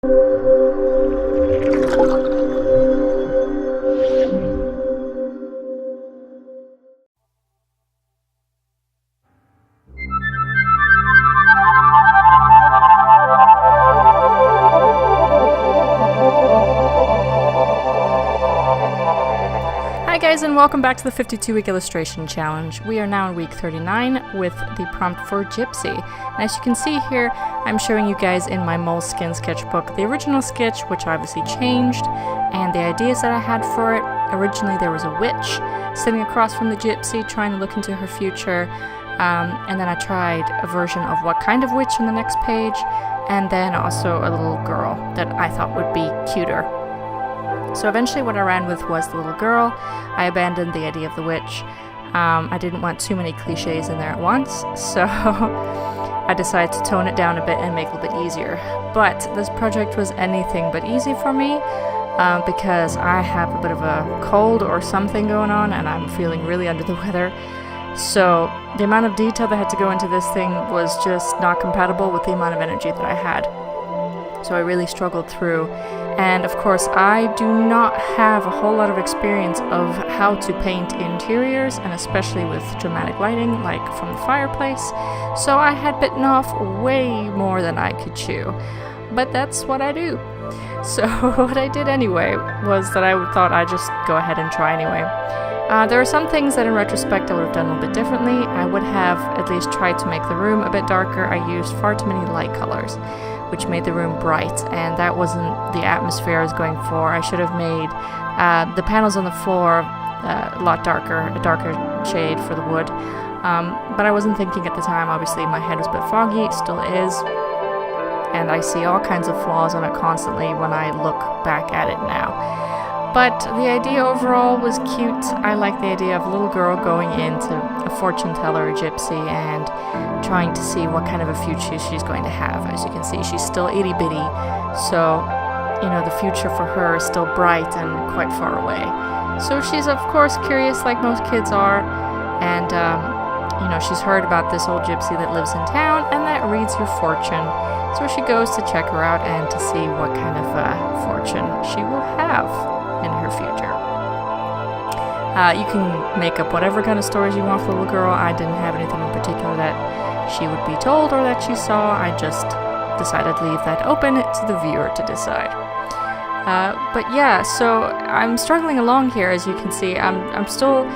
Hi guys, and welcome back to the 52-week illustration challenge. We are now in week 39 with the prompt for Gypsy. And as you can see here, I'm showing you guys in my moleskin sketchbook the original sketch, which obviously changed, and the ideas that I had for it. Originally there was a witch sitting across from the Gypsy trying to look into her future, and then I tried a version of what kind of witch in the next page, and then also a little girl that I thought would be cuter. So eventually what I ran with was the little girl. I abandoned the idea of the witch. I didn't want too many cliches in there at once, so I decided to tone it down a bit and make it a little bit easier. But this project was anything but easy for me because I have a bit of a cold or something going on and I'm feeling really under the weather. So the amount of detail that had to go into this thing was just not compatible with the amount of energy that I had. So I really struggled through. And of course, I do not have a whole lot of experience of how to paint interiors, and especially with dramatic lighting, like from the fireplace. So I had bitten off way more than I could chew. But that's what I do. So what I did anyway was that I thought I'd just go ahead and try anyway. There are some things that in retrospect I would have done a little bit differently. I would have at least tried to make the room a bit darker. I used far too many light colors, which made the room bright, and that wasn't the atmosphere I was going for. I should have made the panels on the floor a lot darker, a darker shade for the wood. But I wasn't thinking at the time. Obviously my head was a bit foggy, it still is, and I see all kinds of flaws on it constantly when I look back at it now. But the idea overall was cute. I like the idea of a little girl going into a fortune teller, a gypsy, and trying to see what kind of a future she's going to have. As you can see, she's still itty bitty, so you know the future for her is still bright and quite far away. So she's of course curious, like most kids are, and you know, she's heard about this old gypsy that lives in town and that reads your fortune. So she goes to check her out and to see what kind of fortune she will have in her future. You can make up whatever kind of stories you want for the little girl. I didn't have anything in particular that she would be told or that she saw. I just decided to leave that open to the viewer to decide. But yeah, so I'm struggling along here, as you can see. I'm still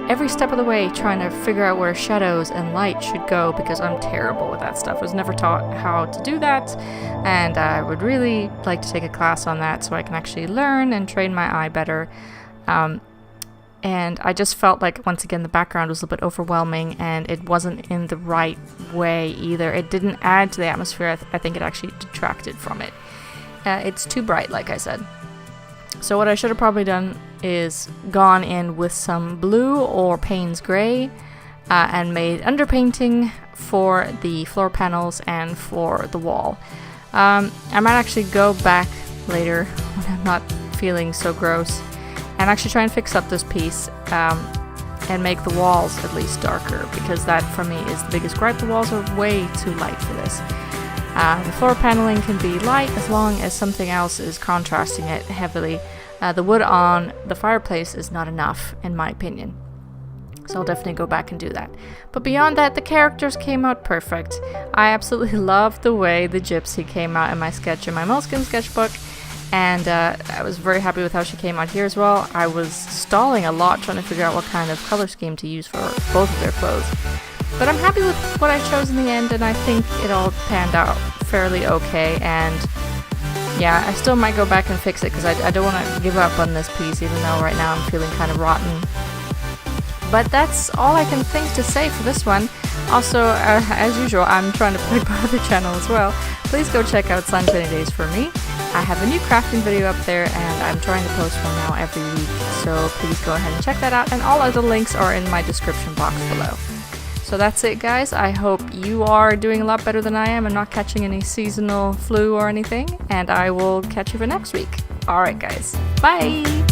every step of the way trying to figure out where shadows and light should go, because I'm terrible with that stuff. I was never taught how to do that, and I would really like to take a class on that so I can actually learn and train my eye better. And I just felt like, once again, the background was a little bit overwhelming and it wasn't in the right way either. It didn't add to the atmosphere. I think it actually detracted from it. It's too bright, like I said. So what I should have probably done is gone in with some blue or Payne's Gray and made underpainting for the floor panels and for the wall. I might actually go back later when I'm not feeling so gross and actually try and fix up this piece and make the walls at least darker, because that for me is the biggest gripe. The walls are way too light for this. The floor paneling can be light as long as something else is contrasting it heavily. The wood on the fireplace is not enough, in my opinion. So I'll definitely go back and do that. But beyond that, the characters came out perfect. I absolutely loved the way the gypsy came out in my sketch in my moleskin sketchbook. And I was very happy with how she came out here as well. I was stalling a lot trying to figure out what kind of color scheme to use for both of their clothes. But I'm happy with what I chose in the end, and I think it all panned out fairly okay. And yeah, I still might go back and fix it because I don't want to give up on this piece, even though right now I'm feeling kind of rotten. But that's all I can think to say for this one. Also, as usual, I'm trying to plug my other channel as well. Please go check out Slime 20 Days for me. I have a new crafting video up there, and I'm trying to post one now every week. So please go ahead and check that out, and all other links are in my description box below. So that's it, guys. I hope you are doing a lot better than I am and not catching any seasonal flu or anything, and I will catch you for next week. Alright guys, bye!